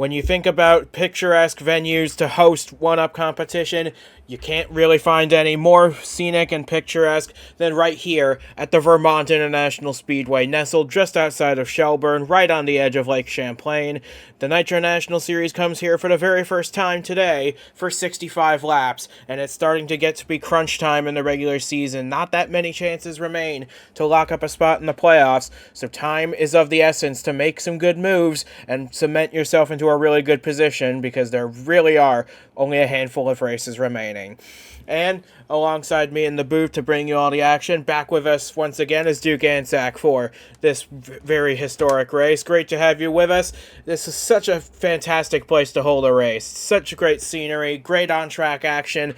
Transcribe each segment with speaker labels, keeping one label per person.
Speaker 1: When you think about picturesque venues to host one-up competition, you can't really find any more scenic and picturesque than right here at the Vermont International Speedway, nestled just outside of Shelburne, right on the edge of Lake Champlain. The Nitro National Series comes here for the very first time today for 65 laps, and it's starting to get to be crunch time in the regular season. Not that many chances remain to lock up a spot in the playoffs, so time is of the essence to make some good moves and cement yourself into a really good position, because there really are only a handful of races remaining. And alongside me in the booth to bring you all the action, back with us once again is Duke Ansack for this very historic race. Great to have you with us. This is such a fantastic place to hold a race. Such great scenery, great on-track action,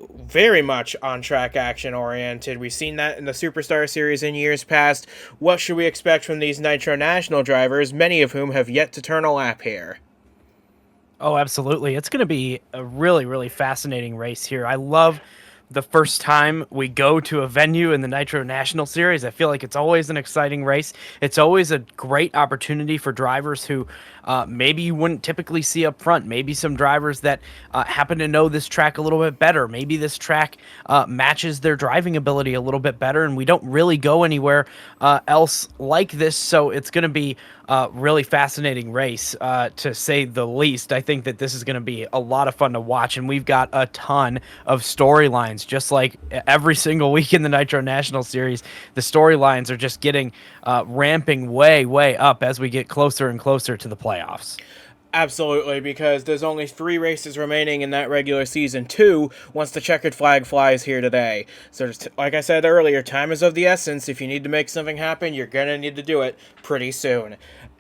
Speaker 1: very much on-track action oriented. We've seen that in the Superstar Series in years past. What should we expect from these Nitro National drivers, many of whom have yet to turn a lap here?
Speaker 2: Oh, absolutely. It's going to be a really, really fascinating race here. I love the first time we go to a venue in the Nitro National Series. I feel like it's always an exciting race. It's always a great opportunity for drivers who maybe you wouldn't typically see up front. Maybe some drivers that happen to know this track a little bit better. Maybe this track matches their driving ability a little bit better, and we don't really go anywhere else like this. So it's going to be really fascinating race, to say the least. I think that this is going to be a lot of fun to watch, and we've got a ton of storylines, just like every single week in the Nitro National Series. The storylines are just getting ramping way up as we get closer and closer to the playoffs.
Speaker 1: Absolutely, because there's only 3 races remaining in that regular season. 2 once the checkered flag flies here today. So, like I said earlier, time is of the essence. If you need to make something happen, you're going to need to do it pretty soon.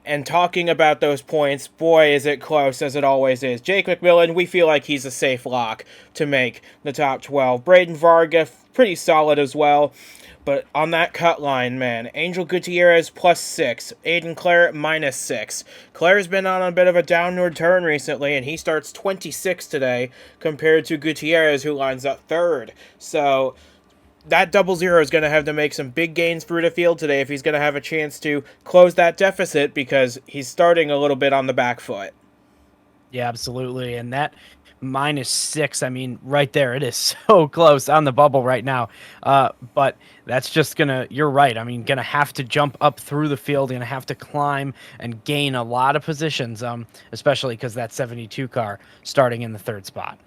Speaker 1: And talking about those points, boy, is it close, as it always is. Jake McMillan, we feel like he's a safe lock to make the top 12. Braden Varga, pretty solid as well. But on that cut line, man, Angel Gutierrez +6, Aiden Clare -6. Clare's been on a bit of a downward turn recently, and he starts 26 today compared to Gutierrez, who lines up 3rd. So that 00 is going to have to make some big gains through the field today if he's going to have a chance to close that deficit, because he's starting a little bit on the back foot.
Speaker 2: Yeah, absolutely. And that -6, I mean, right there, it is so close on the bubble right now. But that's just you're right. I mean, gonna have to jump up through the field, gonna have to climb and gain a lot of positions, especially because that 72 car starting in the 3rd spot.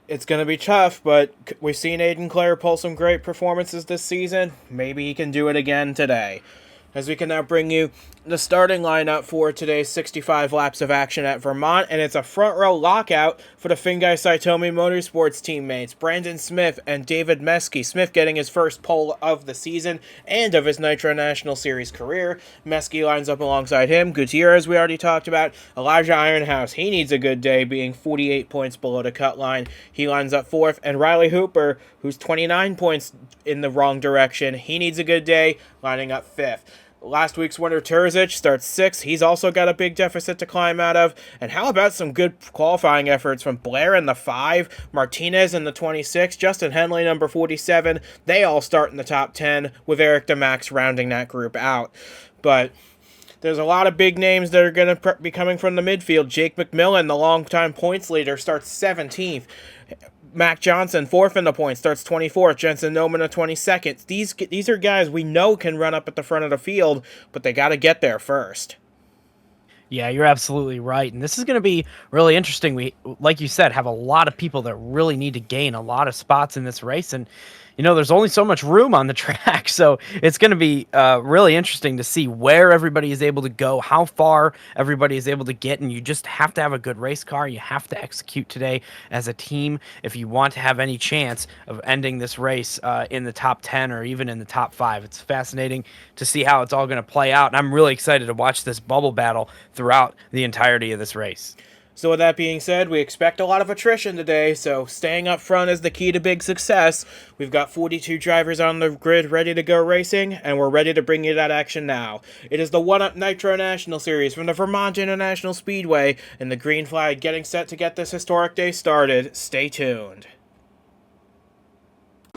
Speaker 1: It's going to be tough, but we've seen Aiden Clare pull some great performances this season. Maybe he can do it again today. As we can now bring you the starting lineup for today's 65 laps of action at Vermont, and it's a front row lockout for the Fingai Saitomi Motorsports teammates, Brandon Smith and David Meske. Smith getting his first pole of the season and of his Nitro National Series career. Meske lines up alongside him. Gutierrez, we already talked about. Elijah Ironhouse, he needs a good day, being 48 points below the cut line. He lines up 4th. And Riley Hooper, who's 29 points in the wrong direction, he needs a good day, lining up 5th. Last week's winner, Terzic, starts 6th. He's also got a big deficit to climb out of. And how about some good qualifying efforts from Blair in the 5, Martinez in the 26, Justin Henley, number 47. They all start in the top 10, with Eric DeMax rounding that group out. But there's a lot of big names that are going to be coming from the midfield. Jake McMillan, the longtime points leader, starts 17th. Mac Johnson, 4th in the points, starts 24th. Jensen Noman, 22nd. These are guys we know can run up at the front of the field, but they got to get there first.
Speaker 2: Yeah, you're absolutely right. And this is going to be really interesting. We, like you said, have a lot of people that really need to gain a lot of spots in this race. And, there's only so much room on the track. So it's going to be really interesting to see where everybody is able to go, how far everybody is able to get. And you just have to have a good race car. You have to execute today as a team if you want to have any chance of ending this race in the top 10 or even in the top 5. It's fascinating to see how it's all going to play out. And I'm really excited to watch this bubble battle throughout the entirety of this race.
Speaker 1: So with that being said, we expect a lot of attrition today, so staying up front is the key to big success. We've got 42 drivers on the grid ready to go racing, and we're ready to bring you that action now. It is the 1UP Nitro National Series from the Vermont International Speedway, and the green flag getting set to get this historic day started. Stay tuned.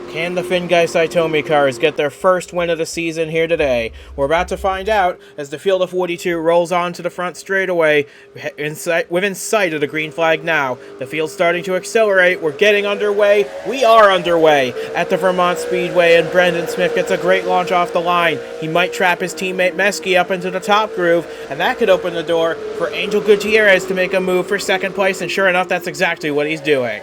Speaker 1: Can the Fingai Saitomi cars get their first win of the season here today? We're about to find out as the field of 42 rolls on to the front straightaway within sight of the green flag now. The field's starting to accelerate. We're getting underway. We are underway at the Vermont Speedway, and Brendan Smith gets a great launch off the line. He might trap his teammate Meski up into the top groove, and that could open the door for Angel Gutierrez to make a move for second place, and sure enough, that's exactly what he's doing.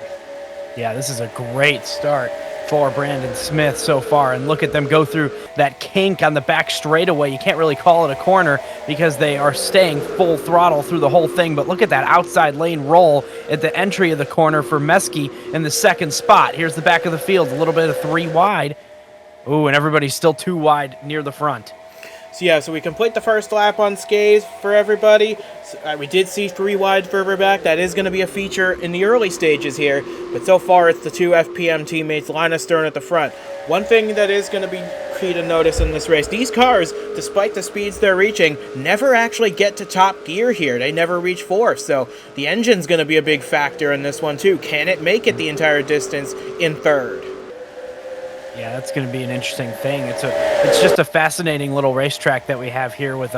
Speaker 2: Yeah, this is a great start for Brandon Smith so far, and look at them go through that kink on the back straightaway. You can't really call it a corner because they are staying full throttle through the whole thing, but look at that outside lane roll at the entry of the corner for Meski in the second spot. Here's the back of the field, a little bit of 3 wide. Ooh, and everybody's still 2 wide near the front.
Speaker 1: So we complete the first lap unscathed for everybody. We did see 3 wide further back. That is going to be a feature in the early stages here. But so far, it's the 2 FPM teammates, Linus Stern at the front. One thing that is going to be key to notice in this race, these cars, despite the speeds they're reaching, never actually get to top gear here. They never reach 4th. So the engine's going to be a big factor in this one, too. Can it make it the entire distance in 3rd?
Speaker 2: Yeah, that's going to be an interesting thing. It's just a fascinating little racetrack that we have here with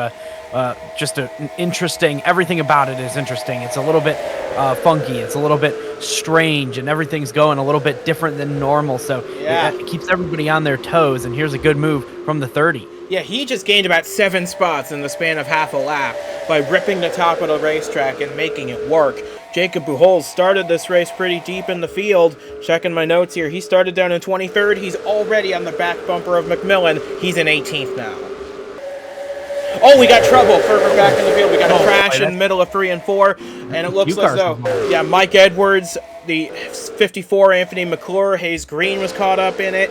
Speaker 2: just an interesting. Everything about it is interesting. It's a little bit funky. It's a little bit strange, and everything's going a little bit different than normal. So
Speaker 1: yeah,
Speaker 2: it keeps everybody on their toes. And here's a good move from the 30.
Speaker 1: Yeah, he just gained about 7 spots in the span of half a lap by ripping the top of the racetrack and making it work. Jacob Buchholz started this race pretty deep in the field. Checking my notes here, he started down in 23rd. He's already on the back bumper of McMillan. He's in 18th now. Oh, we got trouble further back in the field. We got a crash in the middle of 3 and 4, and it looks as though, yeah, Mike Edwards, the 54 Anthony McClure, Hayes Green was caught up in it.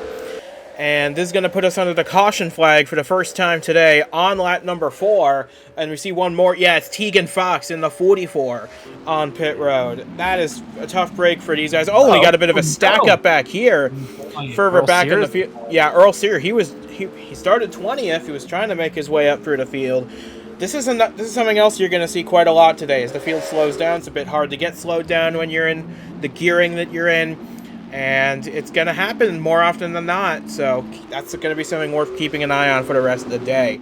Speaker 1: And this is going to put us under the caution flag for the first time today on lap number 4. And we see one more. Yeah, it's Tegan Fox in the 44 on pit road. That is a tough break for these guys. Oh, we got a bit of a stack up back here. Further back in the field. Yeah, Earl Sear, he started 20th. He was trying to make his way up through the field. This is something else you're going to see quite a lot today. As the field slows down, it's a bit hard to get slowed down when you're in the gearing that you're in. And it's going to happen more often than not, so that's going to be something worth keeping an eye on for the rest of the day.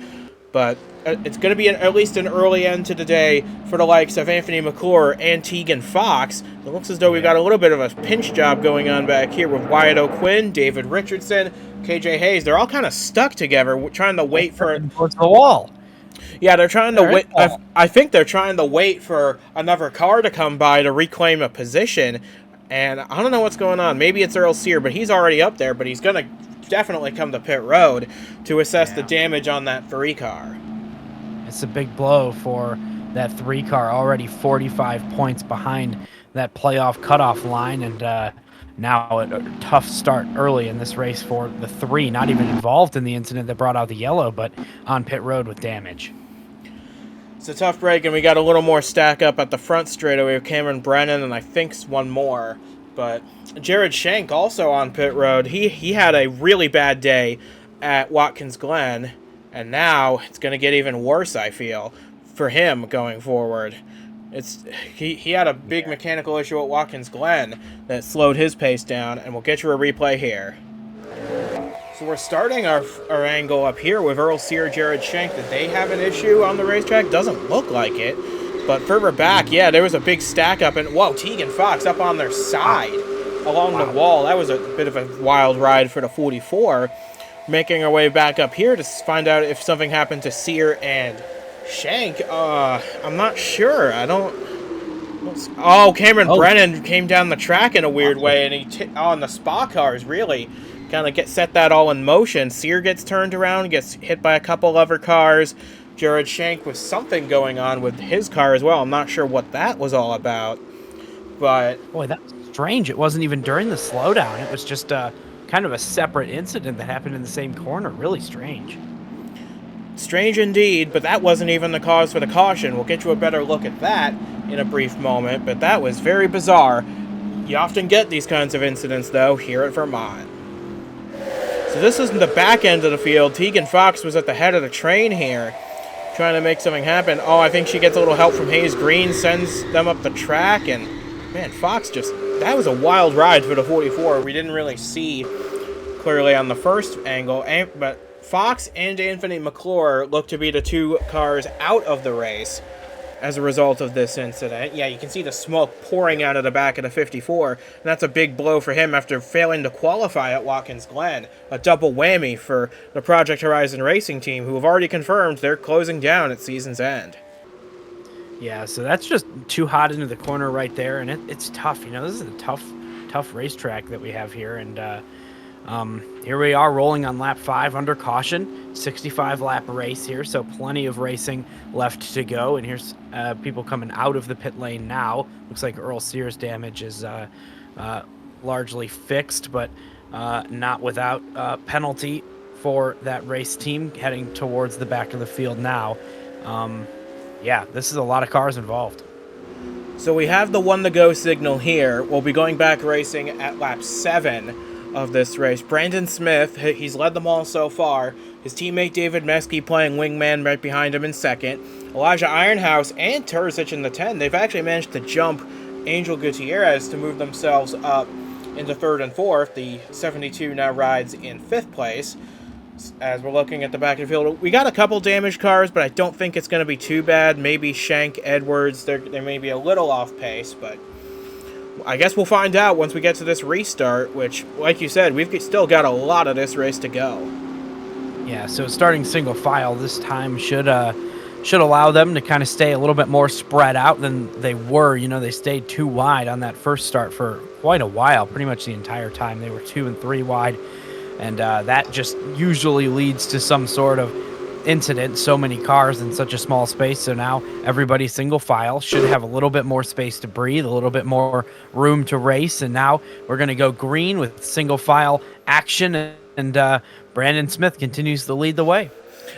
Speaker 1: But it's going to be at least an early end to the day for the likes of Anthony McClure and Tegan Fox. It looks as though we've got a little bit of a pinch job going on back here with Wyatt O'Quinn, David Richardson, KJ Hayes. They're all kind of stuck together, trying to wait for
Speaker 2: towards the wall.
Speaker 1: Yeah, they're trying to wait. I think they're trying to wait for another car to come by to reclaim a position. And I don't know what's going on. Maybe it's Earl Sear, but he's already up there. But he's going to definitely come to pit road to assess the damage on that 3 car.
Speaker 2: It's a big blow for that 3 car, already 45 points behind that playoff cutoff line. And now a tough start early in this race for the 3, not even involved in the incident that brought out the yellow, but on pit road with damage.
Speaker 1: It's a tough break, and we got a little more stack up at the front straightaway with Cameron Brennan, and I think one more. But Jared Shank also on pit road. He had a really bad day at Watkins Glen, and now it's going to get even worse, I feel, for him going forward. He had a big mechanical issue at Watkins Glen that slowed his pace down, and we'll get you a replay here. So we're starting our angle up here with Earl Sear, Jared Shank. Did they have an issue on the racetrack? Doesn't look like it. But further back, yeah, there was a big stack up. And, whoa, Tegan Fox up on their side along the wall. That was a bit of a wild ride for the 44. Making our way back up here to find out if something happened to Sear and Shank. I'm not sure. Cameron Brennan came down the track in a weird way. And on the Spa cars, really. Kind of set that all in motion. Sear gets turned around, gets hit by a couple other cars. Jared Shank with something going on with his car as well. I'm not sure what that was all about. But
Speaker 2: boy, that's strange. It wasn't even during the slowdown. It was just kind of a separate incident that happened in the same corner. Really strange.
Speaker 1: Strange indeed, but that wasn't even the cause for the caution. We'll get you a better look at that in a brief moment, but that was very bizarre. You often get these kinds of incidents, though, here at Vermont. So this isn't the back end of the field. Tegan Fox was at the head of the train here, trying to make something happen. Oh, I think she gets a little help from Hayes Green, sends them up the track, and man, Fox that was a wild ride for the 44. We didn't really see clearly on the first angle, but Fox and Anthony McClure look to be the two cars out of the race as a result of this incident. Yeah, you can see the smoke pouring out of the back of the 54, and that's a big blow for him after failing to qualify at Watkins Glen. A double whammy for the Project Horizon Racing team, who have already confirmed they're closing down at season's end.
Speaker 2: Yeah, so that's just too hot into the corner right there, and it's tough. This is a tough racetrack that we have here, and here we are rolling on lap 5 under caution, 65 lap race here, so plenty of racing left to go. And here's people coming out of the pit lane now. Looks like Earl Sears' damage is largely fixed, but not without penalty for that race team heading towards the back of the field now. Yeah, this is a lot of cars involved.
Speaker 1: So we have the 1 to go signal here. We'll be going back racing at lap 7 of this race. Brandon Smith, he's led them all so far. His teammate David Meske playing wingman right behind him in second. Elijah Ironhouse and Terzic in the 10. They've actually managed to jump Angel Gutierrez to move themselves up into 3rd and 4th. The 72 now rides in 5th place. As we're looking at the back of the field, we got a couple damaged cars, but I don't think it's going to be too bad. Maybe Shank, Edwards, they may be a little off pace, but I guess we'll find out once we get to this restart, which, like you said, we've still got a lot of this race to go.
Speaker 2: Yeah, so starting single file this time should allow them to kind of stay a little bit more spread out than they were. They stayed too wide on that first start for quite a while, pretty much the entire time. They were 2 and 3 wide. And that just usually leads to some sort of incident. So many cars in such a small space. So now everybody single file should have a little bit more space to breathe, a little bit more room to race. And now we're going to go green with single file action. And Brandon Smith continues to lead the way.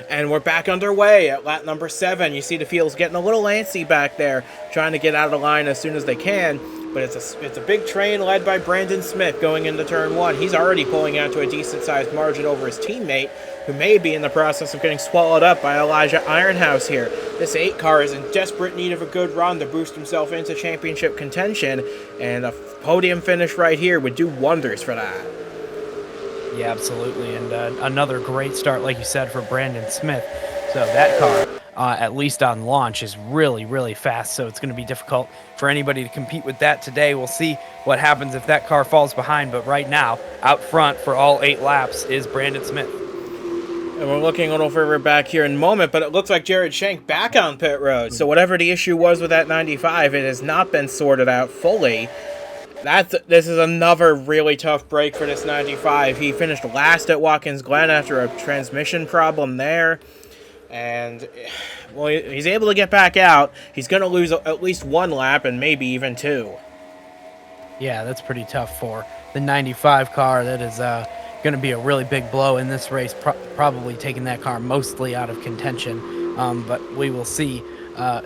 Speaker 1: And we're back underway at lap number 7. You see the field's getting a little antsy back there, trying to get out of the line as soon as they can. But it's a big train led by Brandon Smith going into turn 1. He's already pulling out to a decent-sized margin over his teammate, who may be in the process of getting swallowed up by Elijah Ironhouse here. This 8 car is in desperate need of a good run to boost himself into championship contention, and a podium finish right here would do wonders for that.
Speaker 2: Yeah, absolutely. And another great start, like you said, for Brandon Smith. So that car, at least on launch, is really, really fast. So it's going to be difficult for anybody to compete with that today. We'll see what happens if that car falls behind. But right now, out front for all 8 laps is Brandon Smith.
Speaker 1: And we're looking a little further back here in a moment, but it looks like Jared Shank back on pit road. So whatever the issue was with that 95, it has not been sorted out fully. This is another really tough break for this 95. He finished last at Watkins Glen after a transmission problem there. And, well, he's able to get back out. He's going to lose at least 1 lap and maybe even 2.
Speaker 2: Yeah, that's pretty tough for the 95 car. That is going to be a really big blow in this race, probably taking that car mostly out of contention. But we will see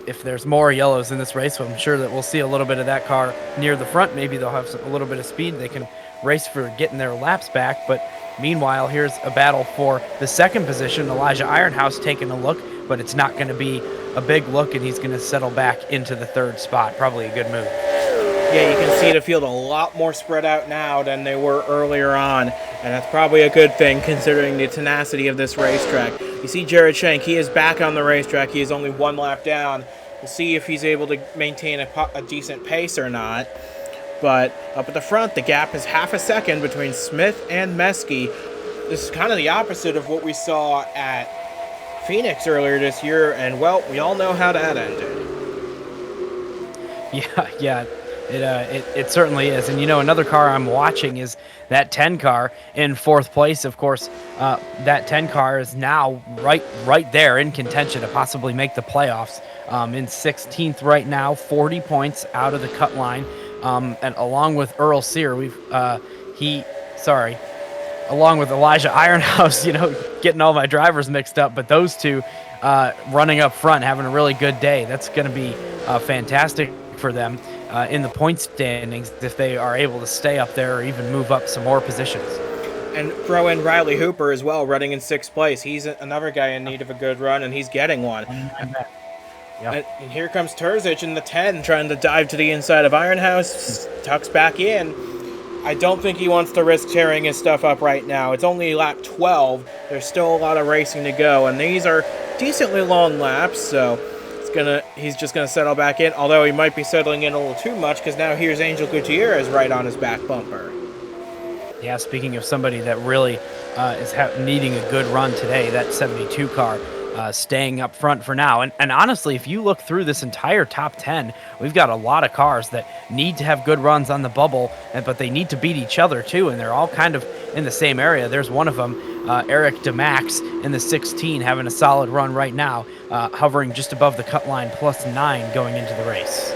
Speaker 2: if there's more yellows in this race. So I'm sure that we'll see a little bit of that car near the front. Maybe they'll have a little bit of speed. They can race for getting their laps back. But meanwhile, here's a battle for the 2nd position. Elijah Ironhouse taking a look, but it's not going to be a big look, and he's going to settle back into the 3rd spot. Probably a good move.
Speaker 1: Yeah, you can see the field a lot more spread out now than they were earlier on, and that's probably a good thing considering the tenacity of this racetrack. You see Jared Shank, he is back on the racetrack. He is only 1 lap down. We'll see if he's able to maintain a decent pace or not. But up at the front, the gap is half a second between Smith and Meske. This is kind of the opposite of what we saw at Phoenix earlier this year, and, well, we all know how that ended.
Speaker 2: Yeah. It certainly is. And, another car I'm watching is that 10 car in 4th place. Of course, that 10 car is now right there in contention to possibly make the playoffs. In 16th right now, 40 points out of the cut line. And along with Earl Sear, along with Elijah Ironhouse, getting all my drivers mixed up. But those two running up front, having a really good day. That's going to be fantastic for them in the point standings if they are able to stay up there or even move up some more positions.
Speaker 1: And throw in Riley Hooper as well, running in 6th place. He's another guy in need of a good run, and he's getting one.
Speaker 2: Yep.
Speaker 1: And here comes Terzic in the 10, trying to dive to the inside of Ironhouse, tucks back in. I don't think he wants to risk tearing his stuff up right now. It's only lap 12. There's still a lot of racing to go, and these are decently long laps, so he's just gonna settle back in, although he might be settling in a little too much because now here's Angel Gutierrez right on his back bumper.
Speaker 2: Yeah, speaking of somebody that really is needing a good run today, that 72 car staying up front for now. And honestly, if you look through this entire top 10, we've got a lot of cars that need to have good runs on the bubble, but they need to beat each other too, and they're all kind of in the same area. There's one of them, Eric DeMax in the 16, having a solid run right now, hovering just above the cut line, +9 going into the race.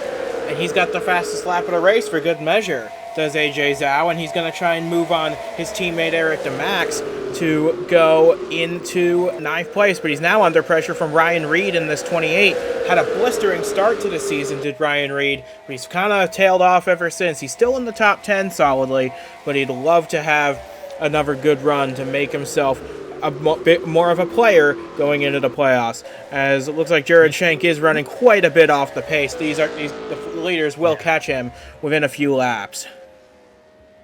Speaker 1: And he's got the fastest lap of the race for good measure, does AJ Zhao, and he's going to try and move on his teammate Eric DeMax to go into 9th place, but he's now under pressure from Ryan Reed in this 28. Had a blistering start to the season, did Ryan Reed, but he's kind of tailed off ever since. He's still in the top 10 solidly, but he'd love to have another good run to make himself a bit more of a player going into the playoffs, as it looks like Jared Shank is running quite a bit off the pace. The leaders will catch him within a few laps.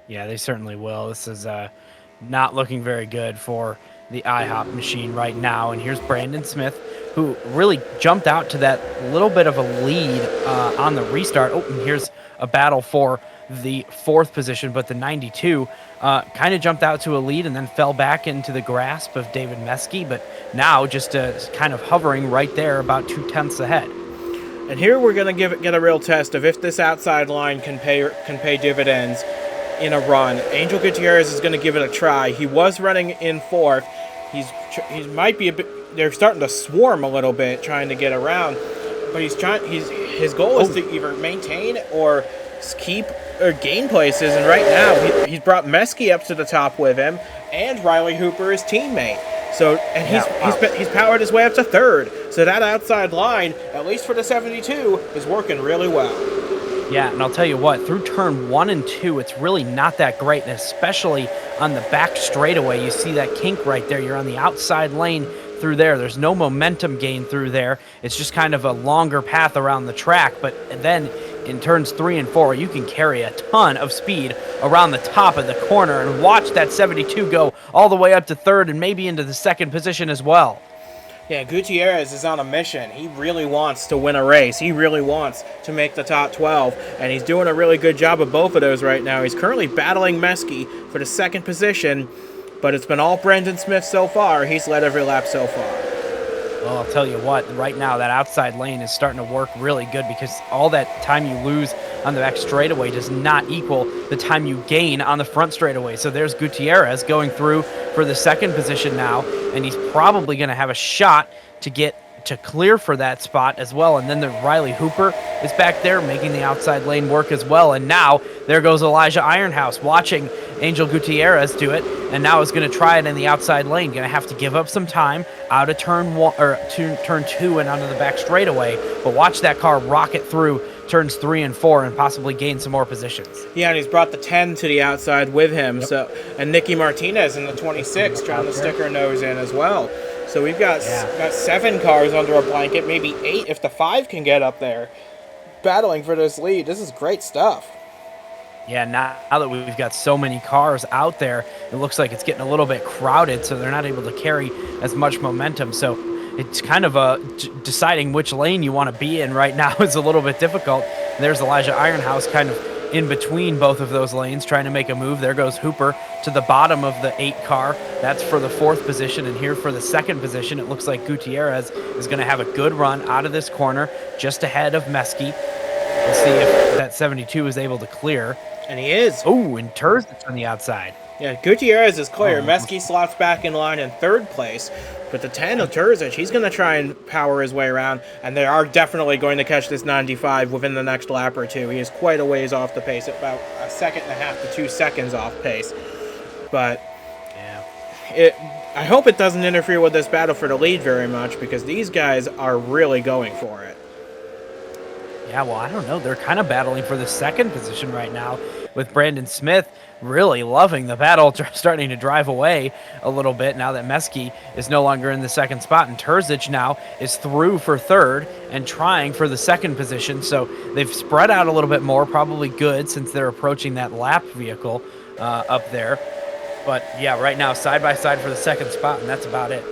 Speaker 2: Yeah, they certainly will. This is not looking very good for the IHOP machine right now. And here's Brandon Smith, who really jumped out to that little bit of a lead on the restart. Oh, and here's a battle for the 4th position, but the 92 kind of jumped out to a lead and then fell back into the grasp of David Meske, but now just kind of hovering right there about 2/10 ahead.
Speaker 1: And here we're going to get a real test of if this outside line can pay dividends in a run. Angel Gutierrez is going to give it a try. He was running in 4th. He might be a bit. They're starting to swarm a little bit, trying to get around. But his goal is to either maintain or keep or gain places. And right now, he's brought Meske up to the top with him, and Riley Hooper, his teammate. So, and he's powered his way up to 3rd. So that outside line, at least for the 72, is working really well.
Speaker 2: Yeah, and I'll tell you what, through turn 1 and 2, it's really not that great, and especially on the back straightaway, you see that kink right there. You're on the outside lane through there. There's no momentum gain through there. It's just kind of a longer path around the track, but then in turns 3 and 4, you can carry a ton of speed around the top of the corner and watch that 72 go all the way up to 3rd and maybe into the 2nd position as well.
Speaker 1: Yeah, Gutierrez is on a mission. He really wants to win a race. He really wants to make the top 12, and he's doing a really good job of both of those right now. He's currently battling Meske for the 2nd position, but it's been all Brandon Smith so far. He's led every lap so far.
Speaker 2: Well, I'll tell you what, right now that outside lane is starting to work really good because all that time you lose on the back straightaway does not equal the time you gain on the front straightaway. So there's Gutierrez going through for the 2nd position now, and he's probably going to have a shot to get to clear for that spot as well. And then the Riley Hooper is back there making the outside lane work as well. And now there goes Elijah Ironhouse watching Angel Gutierrez do it, and now is going to try it in the outside lane. Going to have to give up some time out of turn 1 or turn 2 and onto the back straightaway. But watch that car rocket through turns 3 and 4 and possibly gain some more positions.
Speaker 1: Yeah, and he's brought the 10 to the outside with him. Yep. So, and Nicky Martinez in the 26 trying to stick her nose in as well. So we've got 7 cars under a blanket, maybe 8 if the 5 can get up there, battling for this lead. This is great stuff.
Speaker 2: Yeah, now that we've got so many cars out there, it looks like it's getting a little bit crowded, so they're not able to carry as much momentum. So it's kind of deciding which lane you want to be in right now is a little bit difficult. There's Elijah Ironhouse kind of in between both of those lanes trying to make a move. There goes Hooper to the bottom of the 8 car. That's for the 4th position. And here for the 2nd position, it looks like Gutierrez is going to have a good run out of this corner just ahead of Meske. We'll see if that 72 is able to clear.
Speaker 1: And he is.
Speaker 2: Oh, and Terzic on the outside.
Speaker 1: Yeah, Gutierrez is clear. Meske slots back in line in 3rd place. But the 10 of Terzic, he's going to try and power his way around. And they are definitely going to catch this 95 within the next lap or two. He is quite a ways off the pace, about 1.5 to 2 seconds off pace. But I hope it doesn't interfere with this battle for the lead very much, because these guys are really going for it.
Speaker 2: Yeah, well, I don't know. They're kind of battling for the 2nd position right now with Brandon Smith really loving the battle, starting to drive away a little bit now that Meski is no longer in the second spot, and Terzic now is through for third and trying for the second position. So they've spread out a little bit more, probably good since they're approaching that lap vehicle up there. But yeah, right now side by side for the second spot, and that's about it.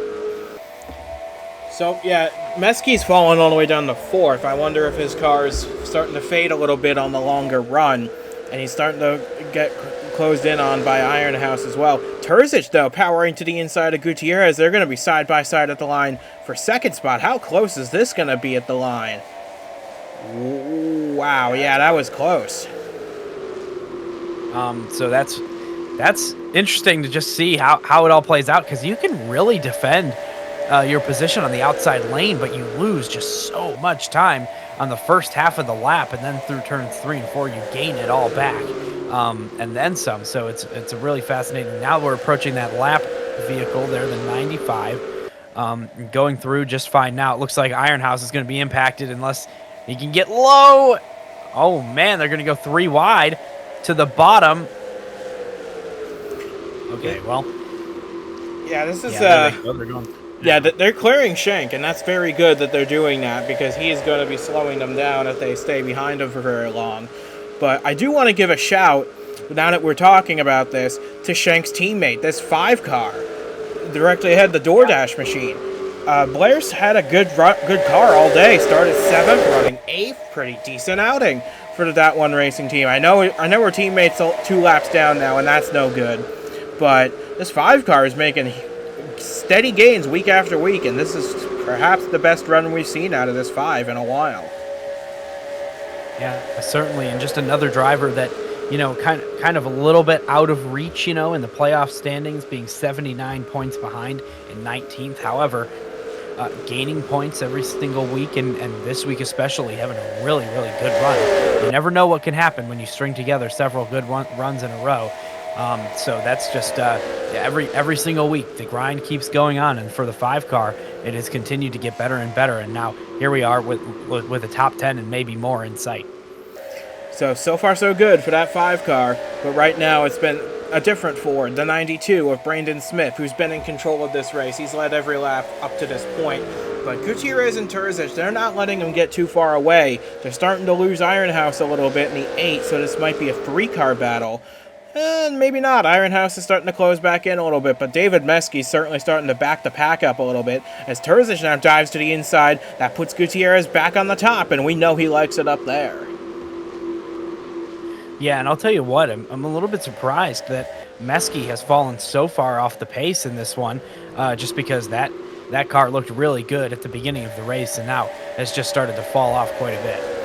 Speaker 1: So, yeah, Meski's fallen all the way down to fourth. I wonder if his car's starting to fade a little bit on the longer run, and he's starting to get closed in on by Ironhouse as well. Terzic, though, powering to the inside of Gutierrez. They're going to be side by side at the line for second spot. How close is this going to be at the line? Wow, yeah, that was close.
Speaker 2: So that's interesting to just see how it all plays out, because you can really defend your position on the outside lane, but you lose just so much time on the first half of the lap, and then through turns 3 and 4 you gain it all back, and then some. So it's a really fascinating. Now we're approaching that lap vehicle there, the 95, going through just fine. Now it looks like Ironhouse is going to be impacted unless he can get low. Oh man, they're going to go 3 wide to the bottom. Okay, well,
Speaker 1: yeah, this is
Speaker 2: they're going.
Speaker 1: Yeah, they're clearing Schenk, and that's very good that they're doing that, because he is going to be slowing them down if they stay behind him for very long. But I do want to give a shout, now that we're talking about this, to Schenk's teammate, this 5 car, directly ahead the DoorDash machine. Blair's had a good car all day, started 7th, running 8th, pretty decent outing for the Dat 1 Racing team. I know we're teammates 2 laps down now, and that's no good. But this 5 car is making steady gains week after week, and this is perhaps the best run we've seen out of this 5 in a while.
Speaker 2: Yeah, certainly, and just another driver that, kind of a little bit out of reach, in the playoff standings, being 79 points behind in 19th. However, gaining points every single week, and this week especially, having a really, really good run. You never know what can happen when you string together several good runs in a row. So that's just every single week the grind keeps going on, and for the 5 car, it has continued to get better and better. And now here we are with a top 10 and maybe more in sight.
Speaker 1: So far so good for that 5 car, but right now it's been a different Ford, the 92 of Brandon Smith, who's been in control of this race. He's led every lap up to this point. But Gutierrez and Terzic, they're not letting him get too far away. They're starting to lose Ironhouse a little bit in the 8, so this might be a 3-car battle. And maybe not. Ironhouse is starting to close back in a little bit, but David Meski's certainly starting to back the pack up a little bit. As Terzic now dives to the inside, that puts Gutierrez back on the top, and we know he likes it up there.
Speaker 2: Yeah, and I'll tell you what, I'm a little bit surprised that Meski has fallen so far off the pace in this one, just because that car looked really good at the beginning of the race, and now has just started to fall off quite a bit.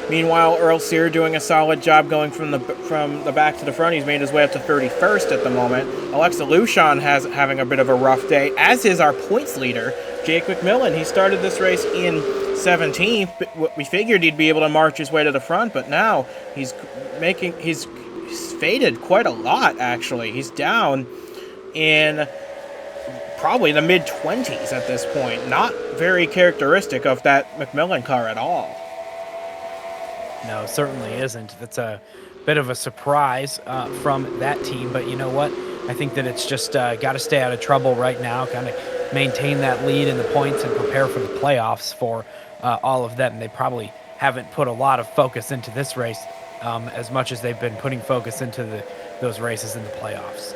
Speaker 1: Meanwhile, Earl Sear doing a solid job going from the back to the front. He's made his way up to 31st at the moment. Alexa Lushon having a bit of a rough day, as is our points leader, Jake McMillan. He started this race in 17th, but we figured he'd be able to march his way to the front, but now he's faded quite a lot, actually. He's down in probably the mid-20s at this point. Not very characteristic of that McMillan car at all.
Speaker 2: No, certainly isn't. That's a bit of a surprise from that team. But you know what? I think that it's just got to stay out of trouble right now, kind of maintain that lead in the points and prepare for the playoffs for all of them. They probably haven't put a lot of focus into this race as much as they've been putting focus into those races in the playoffs.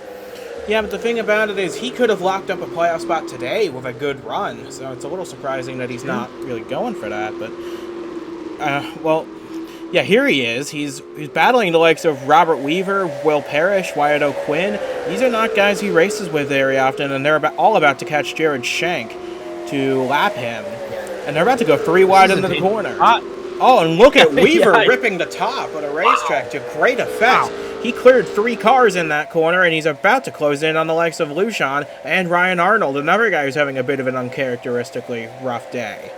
Speaker 1: Yeah, but the thing about it is he could have locked up a playoff spot today with a good run. So it's a little surprising that he's not really going for that. But, yeah, here he is. He's battling the likes of Robert Weaver, Will Parrish, Wyatt O'Quinn. These are not guys he races with very often, and they're all about to catch Jared Schenk to lap him. And they're about to go 3 wide into the corner. Oh, and look at Weaver ripping the top of the racetrack to great effect. Wow. He cleared 3 cars in that corner, and he's about to close in on the likes of Lushon and Ryan Arnold, another guy who's having a bit of an uncharacteristically rough day.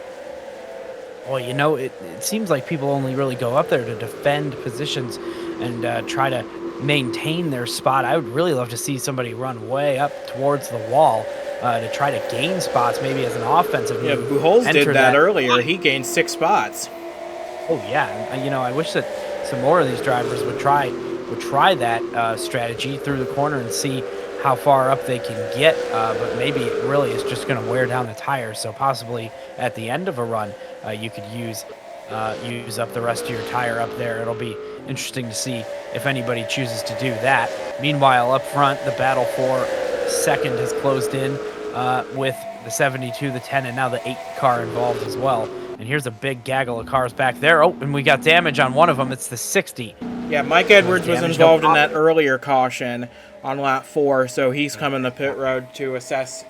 Speaker 2: Well, it seems like people only really go up there to defend positions and try to maintain their spot. I would really love to see somebody run way up towards the wall to try to gain spots, maybe as an offensive move.
Speaker 1: Yeah, Buchholz did that earlier. He gained 6 spots.
Speaker 2: Oh, yeah. I wish that some more of these drivers would try would try that strategy through the corner and see how far up they can get, but maybe it really is just going to wear down the tires. So possibly at the end of a run, you could use up the rest of your tire up there. It'll be interesting to see if anybody chooses to do that. Meanwhile, up front, the battle for second has closed in with the 72, the 10, and now the 8 car involved as well. And here's a big gaggle of cars back there. Oh, and we got damage on one of them. It's the 60.
Speaker 1: Yeah, Mike Edwards was involved in that earlier caution on lap 4, so he's coming to pit road to assess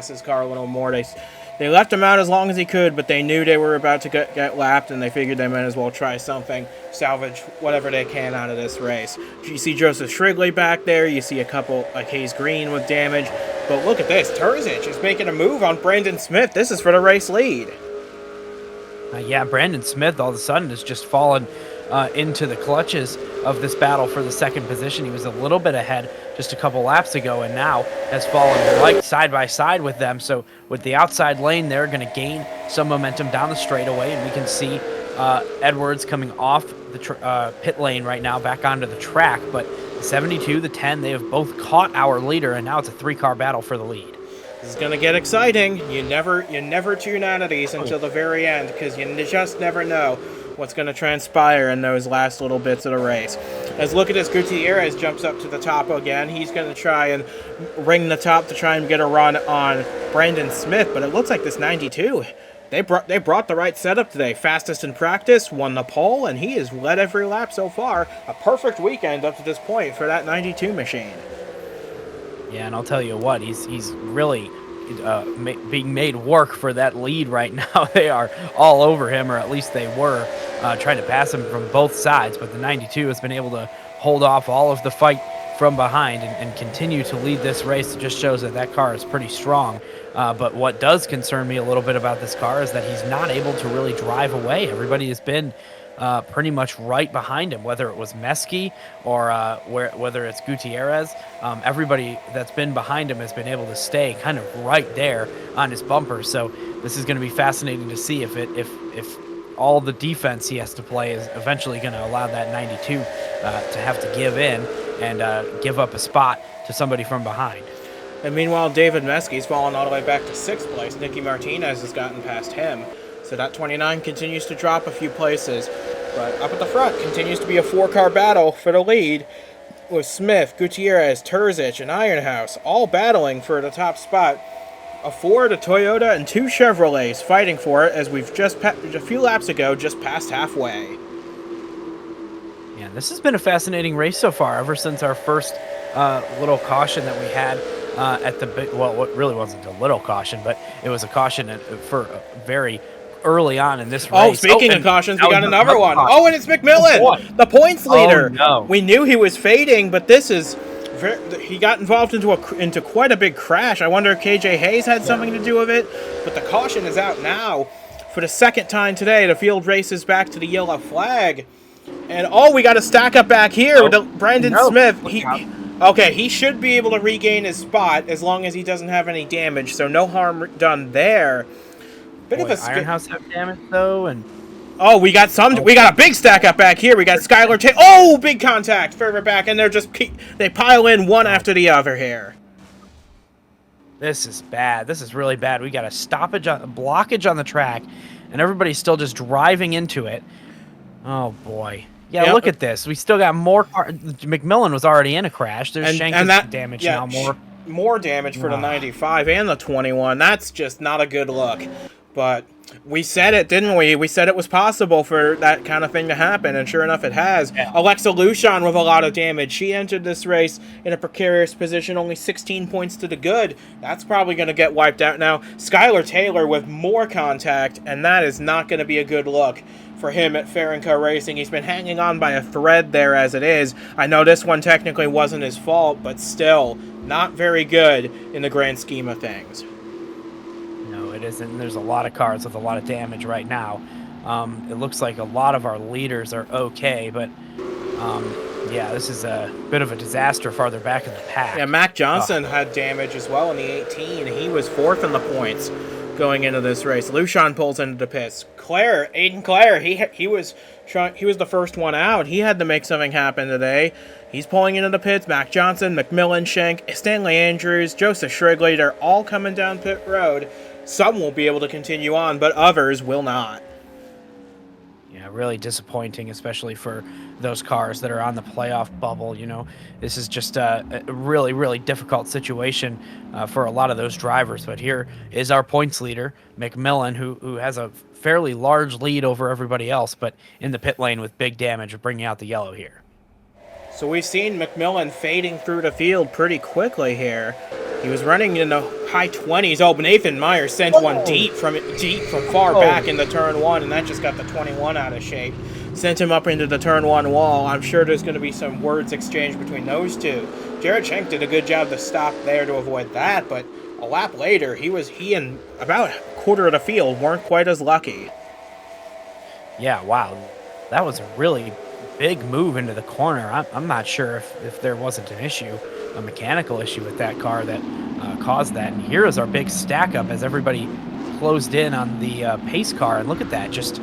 Speaker 1: his car a little more. They left him out as long as he could, but they knew they were about to get lapped, and they figured they might as well try something, salvage whatever they can out of this race. You see Joseph Shrigley back there. You see a couple, like Hayes Green with damage. But look at this. Terzic is making a move on Brandon Smith. This is for the race lead.
Speaker 2: Yeah, Brandon Smith all of a sudden has just fallen into the clutches of this battle for the second position. He was a little bit ahead just a couple laps ago and now has fallen right side by side with them. So with the outside lane, they're going to gain some momentum down the straightaway, and we can see Edwards coming off the pit lane right now back onto the track. But the 72, the 10, they have both caught our leader, and now it's a 3-car battle for the lead.
Speaker 1: This is going to get exciting. You never tune out of these until the very end, because you just never know what's going to transpire in those last little bits of the race. As look at this, Gutierrez jumps up to the top again. He's going to try and ring the top to try and get a run on Brandon Smith, but it looks like this 92, they brought the right setup today. Fastest in practice, won the pole, and he has led every lap so far. A perfect weekend up to this point for that 92 machine.
Speaker 2: Yeah, and I'll tell you what, he's really being made work for that lead right now. They are all over him, or at least they were, trying to pass him from both sides. But the 92 has been able to hold off all of the fight from behind and continue to lead this race. It just shows that car is pretty strong. But what does concern me a little bit about this car is that he's not able to really drive away. Everybody has been pretty much right behind him, whether it was Meski or whether it's Gutierrez. Everybody that's been behind him has been able to stay kind of right there on his bumper. So this is going to be fascinating to see if all the defense he has to play is eventually going to allow that 92 to have to give in and give up a spot to somebody from behind.
Speaker 1: And meanwhile, David Meski's fallen all the way back to 6th place. Nicky Martinez has gotten past him. So that 29 continues to drop a few places. But up at the front continues to be a 4-car battle for the lead, with Smith, Gutierrez, Terzic, and Ironhouse all battling for the top spot. A Ford, a Toyota, and 2 Chevrolets fighting for it, as we've just a few laps ago just passed halfway.
Speaker 2: Yeah, this has been a fascinating race so far, ever since our first little caution that we had at the big, well, what really wasn't a little caution, but it was a caution for very early on in this race.
Speaker 1: Oh, speaking of cautions, we got another one. Caution. Oh, and it's McMillan, the points leader.
Speaker 2: Oh, no.
Speaker 1: We knew he was fading, but this is he got involved into quite a big crash. I wonder if KJ Hayes had something to do with it, but the caution is out now. For the second time today, the field races back to the yellow flag. And we got a stack up back here with Brandon Smith. He should be able to regain his spot as long as he doesn't have any damage, so no harm done there.
Speaker 2: Ironhouse have damage though, and
Speaker 1: we got a big stack up back here. We got Skylar Taylor. Big contact further back, and they pile in one after the other here.
Speaker 2: This is bad. This is really bad. We got a blockage on the track, and everybody's still just driving into it. Oh boy. Yeah, yep. Look at this. We still got more cars. McMillan was already in a crash. There's Shankus damage now.
Speaker 1: More damage for the 95 and the 21. That's just not a good look. But we said it, didn't we? We said it was possible for that kind of thing to happen, and sure enough, it has. Yeah. Alexa Lushon with a lot of damage. She entered this race in a precarious position, only 16 points to the good. That's probably going to get wiped out now. Skylar Taylor with more contact, and that is not going to be a good look for him at Fair & Co Racing. He's been hanging on by a thread there as it is. I know this one technically wasn't his fault, but still not very good in the grand scheme of things.
Speaker 2: No, it isn't. There's a lot of cars with a lot of damage right now. It looks like a lot of our leaders are okay, but yeah, this is a bit of a disaster farther back in the pack.
Speaker 1: Yeah, Mac Johnson had damage as well in the 18. He was 4th in the points. going into this race. Lucian pulls into the pits. Aiden Clare, he was the first one out. He had to make something happen today. He's pulling into the pits. Mac Johnson, McMillan, Shank, Stanley Andrews, Joseph Shrigley, they're all coming down pit road. Some will be able to continue on, but others will not.
Speaker 2: Yeah, really disappointing, especially for those cars that are on the playoff bubble. This is just a really, really difficult situation for a lot of those drivers. But here is our points leader, McMillan, who has a fairly large lead over everybody else, but in the pit lane with big damage, bringing out the yellow here.
Speaker 1: So we've seen McMillan fading through the field pretty quickly here. He was running in the high 20s. Oh, but Nathan Myers sent one deep from far back into turn 1, and that just got the 21 out of shape. Sent him up into the turn 1 wall. I'm sure there's going to be some words exchanged between those two. Jared Schenk did a good job to stop there to avoid that, but a lap later, he and about a quarter of the field weren't quite as lucky.
Speaker 2: Yeah, wow. That was a really big move into the corner. I'm not sure if there wasn't an issue, a mechanical issue with that car that caused that. And here is our big stack up as everybody closed in on the pace car. And look at that, just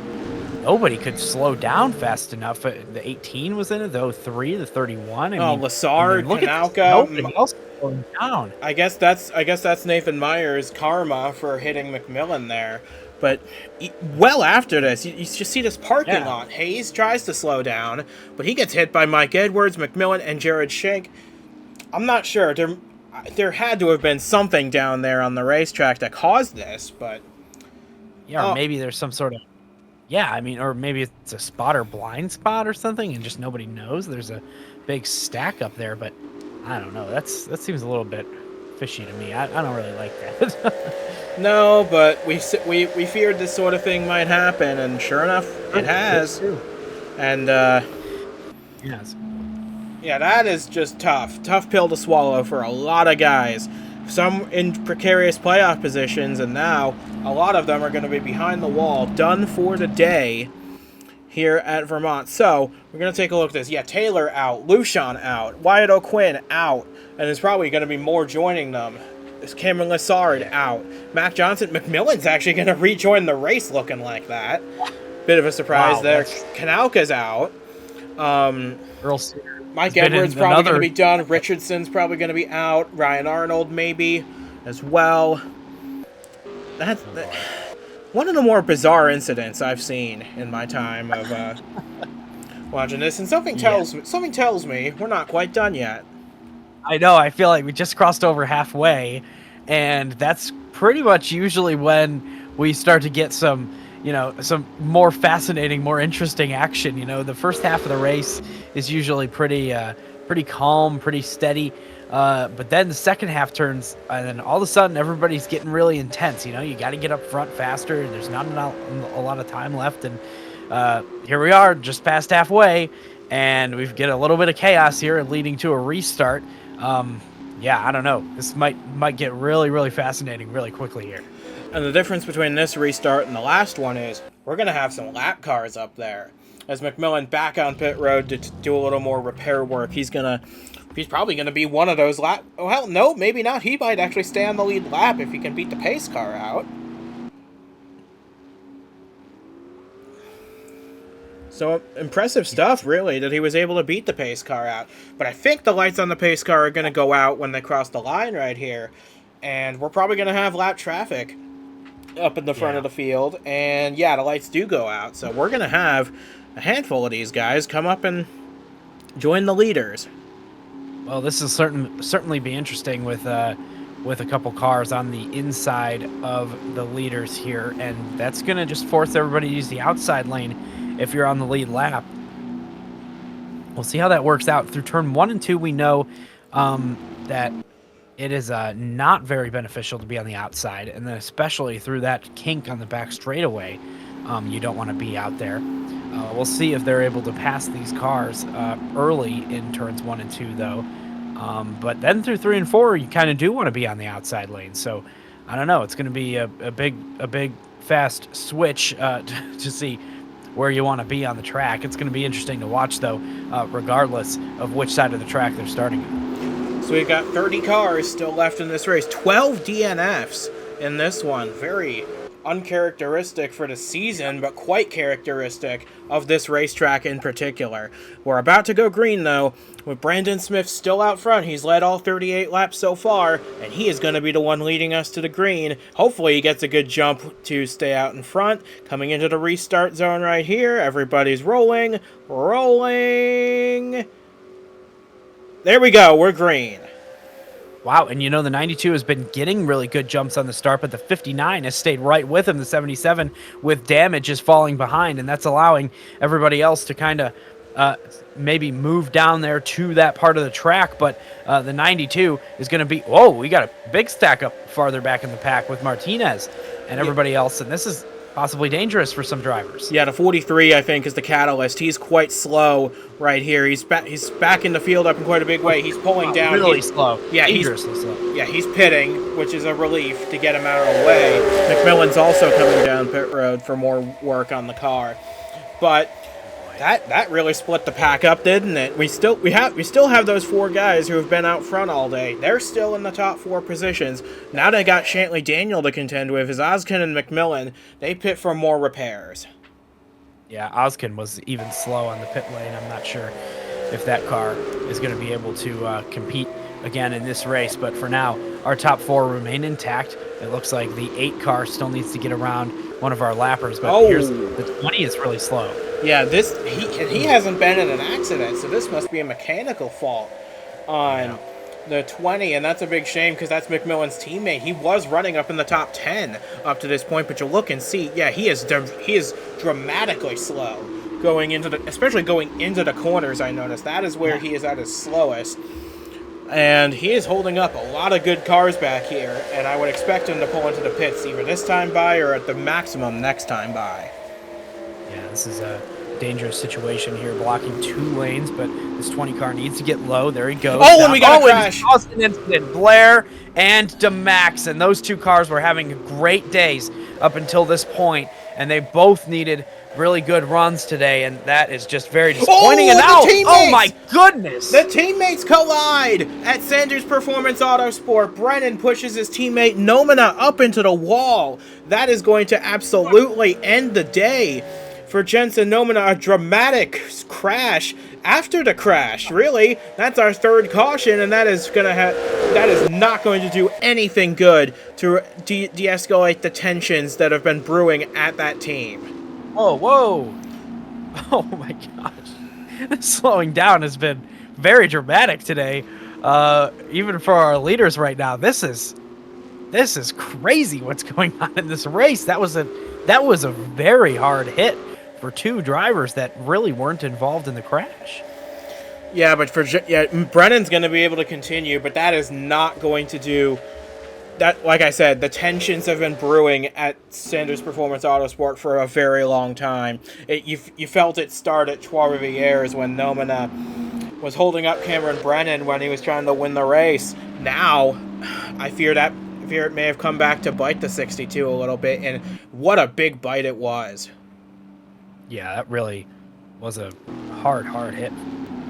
Speaker 2: nobody could slow down fast enough. The 18 was in it, the 03, the 31.
Speaker 1: Lassard, Kanauka.
Speaker 2: Nobody else slowing down.
Speaker 1: I guess that's Nathan Myers' karma for hitting McMillan there. But well after this, you just see this parking lot. Hayes tries to slow down, but he gets hit by Mike Edwards, McMillan, and Jared Schenk. I'm not sure. There had to have been something down there on the racetrack that caused this, but...
Speaker 2: Yeah, or maybe there's some sort of... Yeah, or maybe it's a spot or blind spot or something, and just nobody knows. There's a big stack up there, but I don't know. That seems a little bit fishy to me. I don't really like that.
Speaker 1: No, but we feared this sort of thing might happen, and sure enough, it has. And
Speaker 2: yes,
Speaker 1: yeah, that is just tough pill to swallow for a lot of guys. Some in precarious playoff positions, and now a lot of them are going to be behind the wall, done for the day here at Vermont. So we're going to take a look at this. Yeah, Taylor out, Lucian out, Wyatt O'Quinn out, and there's probably going to be more joining them. There's Cameron Lassard out. Mac Johnson. McMillan's actually going to rejoin the race looking like that. Bit of a surprise there. Kanauka's out. Mike Edwards probably going to be done. Richardson's probably going to be out. Ryan Arnold maybe as well. That's one of the more bizarre incidents I've seen in my time of watching this. And something tells me we're not quite done yet.
Speaker 2: I know. I feel like we just crossed over halfway, and that's pretty much usually when we start to get some more fascinating, more interesting action. The first half of the race is usually pretty calm, pretty steady, but then the second half turns, and then all of a sudden everybody's getting really intense. You got to get up front faster, and there's not a lot of time left, and here we are, just past halfway, and we get a little bit of chaos here, leading to a restart. Yeah, I don't know. This might get really, really fascinating really quickly here.
Speaker 1: And the difference between this restart and the last one is we're going to have some lap cars up there. As McMillan back on pit road to do a little more repair work, he's probably going to be one of those lap... Oh, hell, no, maybe not. He might actually stay on the lead lap if he can beat the pace car out. So impressive stuff, really, that he was able to beat the pace car out. But I think the lights on the pace car are going to go out when they cross the line right here. And we're probably going to have lap traffic up in the front of the field. And yeah, the lights do go out. So we're going to have a handful of these guys come up and join the leaders.
Speaker 2: Well, this will certainly be interesting with a couple cars on the inside of the leaders here. And that's going to just force everybody to use the outside lane if you're on the lead lap. We'll see how that works out. Through turn 1 and 2, we know that it is not very beneficial to be on the outside, and then especially through that kink on the back straightaway, you don't want to be out there. We'll see if they're able to pass these cars early in turns 1 and 2, though. But then through 3 and 4, you kind of do want to be on the outside lane. So I don't know. It's going to be a big fast switch to see where you want to be on the track. It's going to be interesting to watch, though, regardless of which side of the track they're starting on.
Speaker 1: So we've got 30 cars still left in this race. 12 DNFs in this one. Very uncharacteristic for the season, but quite characteristic of this racetrack in particular. We're about to go green, though, with Brandon Smith still out front. He's led all 38 laps so far, and he is going to be the one leading us to the green. Hopefully he gets a good jump to stay out in front. Coming into the restart zone right here. Everybody's rolling. Rolling. There we go. We're green.
Speaker 2: Wow, and you know, the 92 has been getting really good jumps on the start, but the 59 has stayed right with him. The 77 with damage is falling behind, and that's allowing everybody else to kind of maybe move down there to that part of the track. But the 92 is going to be, whoa, we got a big stack up farther back in the pack with Martinez and everybody else, and this is possibly dangerous for some drivers.
Speaker 1: Yeah, the 43, I think, is the catalyst. He's quite slow right here. He's back in the field up in quite a big way. He's pulling down.
Speaker 2: Really slow.
Speaker 1: Yeah,
Speaker 2: dangerously slow.
Speaker 1: Yeah, he's pitting, which is a relief to get him out of the way. McMillan's also coming down pit road for more work on the car. But that really split the pack up, didn't it? We still have those four guys who have been out front all day. They're still in the top four positions. Now they got Shantley Daniel to contend with. Is Oskin and McMillan. They pit for more repairs.
Speaker 2: Yeah, Oskin was even slow on the pit lane. I'm not sure if that car is going to be able to compete again in this race. But for now, our top four remain intact. It looks like the 8 car still needs to get around one of our lappers. But here's the 20 is really slow.
Speaker 1: Yeah, he hasn't been in an accident, so this must be a mechanical fault on the 20, and that's a big shame because that's McMillan's teammate. He was running up in the top 10 up to this point, but you look and see, yeah, he is dramatically slow especially going into the corners. I noticed that is where he is at his slowest, and he is holding up a lot of good cars back here, and I would expect him to pull into the pits either this time by or at the maximum next time by.
Speaker 2: Yeah, this is a dangerous situation here, blocking 2 lanes, but this 20 car needs to get low. There he goes.
Speaker 1: Oh, and we got a crash.
Speaker 2: Austin incident. Blair and DeMax, and those 2 cars were having great days up until this point, and they both needed really good runs today, and that is just very disappointing. Oh my goodness!
Speaker 1: The teammates collide at Sanders Performance Autosport. Brennan pushes his teammate Nomina up into the wall. That is going to absolutely end the day for Jensen Nomina. A dramatic crash after the crash. Really, that's our 3rd caution, and that is not going to do anything good to de-escalate the tensions that have been brewing at that team.
Speaker 2: Whoa. Oh my gosh. This slowing down has been very dramatic today. Even for our leaders right now. This is crazy what's going on in this race. That was a very hard hit for 2 drivers that really weren't involved in the crash.
Speaker 1: Yeah, but Brennan's going to be able to continue, but that is not going to do that. Like I said, the tensions have been brewing at Sanders Performance Autosport for a very long time. You felt it start at Trois Rivières when Nomina was holding up Cameron Brennan when he was trying to win the race. Now, I fear it may have come back to bite the 62 a little bit, and what a big bite it was.
Speaker 2: Yeah, that really was a hard hit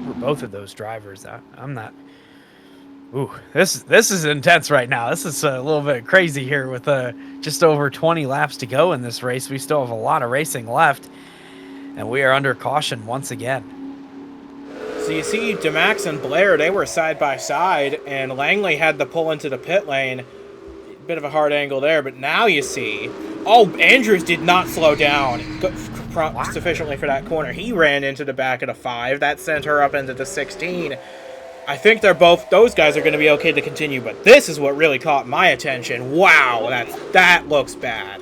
Speaker 2: for both of those drivers. I'm not... Ooh, this is intense right now. This is a little bit crazy here with just over 20 laps to go in this race. We still have a lot of racing left, and we are under caution once again.
Speaker 1: So you see DeMax and Blair, they were side by side, and Langley had to pull into the pit lane. Bit of a hard angle there, but now you see... Oh, Andrews did not slow down sufficiently for that corner. He ran into the back of the 5. That sent her up into the 16. I think those guys are going to be okay to continue, but this is what really caught my attention. Wow, that looks bad.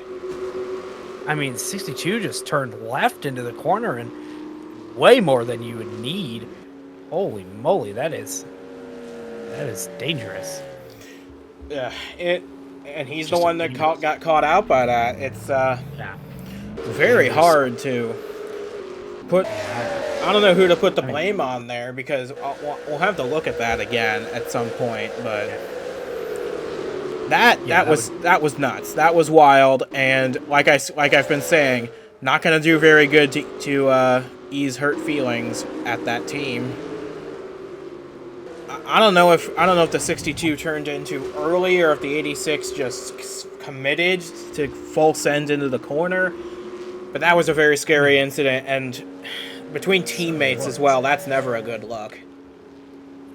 Speaker 2: I mean, 62 just turned left into the corner and way more than you would need. Holy moly, that is dangerous.
Speaker 1: Yeah, and he's the one that got caught out by that. It's very hard to put... I don't know who to put the blame on there, because we'll have to look at that again at some point, but that was nuts. That was wild, and like I've been saying, not going to do very good to ease hurt feelings at that team. I don't know if the 62 turned in too early or if the 86 just committed to full send into the corner. But that was a very scary incident, and between teammates as well, that's never a good look.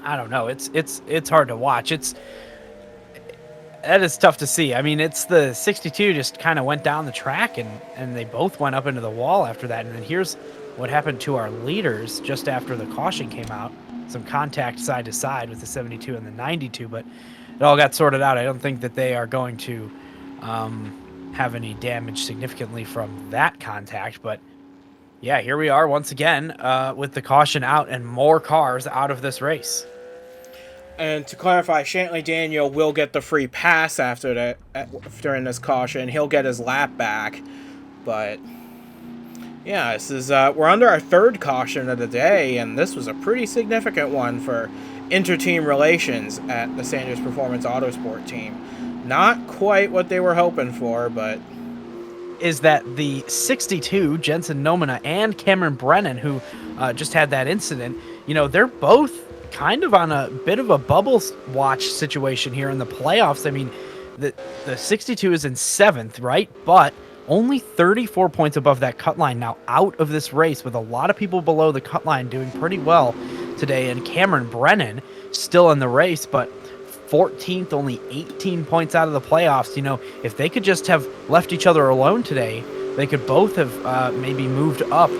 Speaker 2: I don't know. It's hard to watch. That is tough to see. I mean, it's the 62 just kind of went down the track and they both went up into the wall after that. And then here's what happened to our leaders just after the caution came out. Some contact side to side with the 72 and the 92, but it all got sorted out. I don't think that they are going to have any damage significantly from that contact. But yeah, here we are once again with the caution out and more cars out of this race.
Speaker 1: And to clarify, Shantley Daniel will get the free pass after during this caution. He'll get his lap back, but yeah, this is we're under our third caution of the day, and this was a pretty significant one for inter-team relations at the Sanders Performance Autosport team. Not quite what they were hoping for, but
Speaker 2: is that the 62, Jensen Nomina, and Cameron Brennan, who just had that incident, you know, they're both kind of on a bit of a bubble watch situation here in the playoffs. I mean, the 62 is in 7th, right? But only 34 points above that cut line now out of this race, with a lot of people below the cut line doing pretty well today. And Cameron Brennan still in the race, but 14th, only 18 points out of the playoffs. You know, if they could just have left each other alone today, they could both have maybe moved up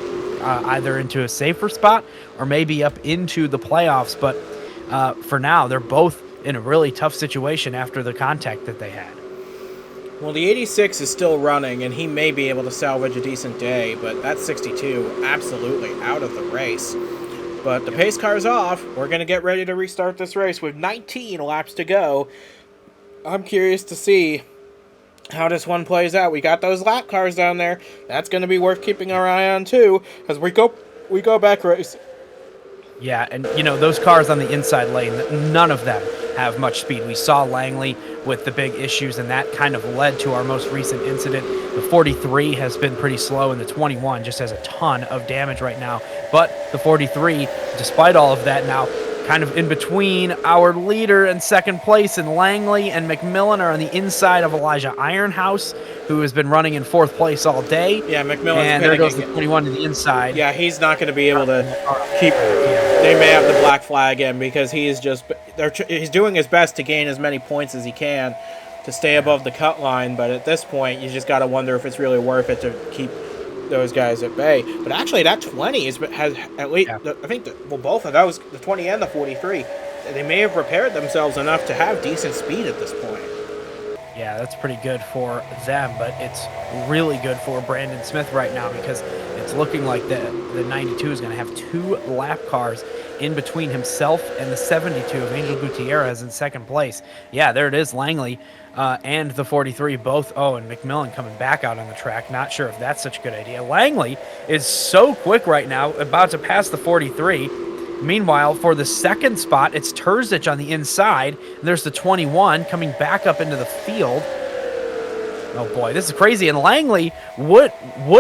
Speaker 2: either into a safer spot or maybe up into the playoffs. But for now, they're both in a really tough situation after the contact that they had.
Speaker 1: Well, the 86 is still running, and he may be able to salvage a decent day, but that 62 absolutely out of the race. But the pace car's off. We're going to get ready to restart this race with 19 laps to go. I'm curious to see how this one plays out. We got those lap cars down there. That's going to be worth keeping our eye on, too, as we go back race.
Speaker 2: Yeah, and, you know, those cars on the inside lane, none of them have much speed. We saw Langley with the big issues, and that kind of led to our most recent incident. The 43 has been pretty slow, and the 21 just has a ton of damage right now. But the 43, despite all of that, now kind of in between our leader and second place, and Langley and McMillan are on the inside of Elijah Ironhouse, who has been running in 4th place all day.
Speaker 1: Yeah, McMillan's
Speaker 2: and there goes the 21 to the inside.
Speaker 1: Yeah, he's not going to be able to keep. They may have the black flag in because he's doing his best to gain as many points as he can to stay above the cut line. But at this point, you just got to wonder if it's really worth it to keep those guys at bay. But actually, that 20 has at least, I think, both of those, the 20 and the 43, they may have prepared themselves enough to have decent speed at this point.
Speaker 2: Yeah, that's pretty good for them, but it's really good for Brandon Smith right now because it's looking like the 92 is going to have 2 lap cars in between himself and the 72 of Angel Gutierrez in second place. Yeah, there it is, Langley and the 43 both. Oh, and McMillan coming back out on the track. Not sure if that's such a good idea. Langley is so quick right now, about to pass the 43. Meanwhile, for the second spot, it's Terzic on the inside. And there's the 21 coming back up into the field. Oh boy, this is crazy. And Langley would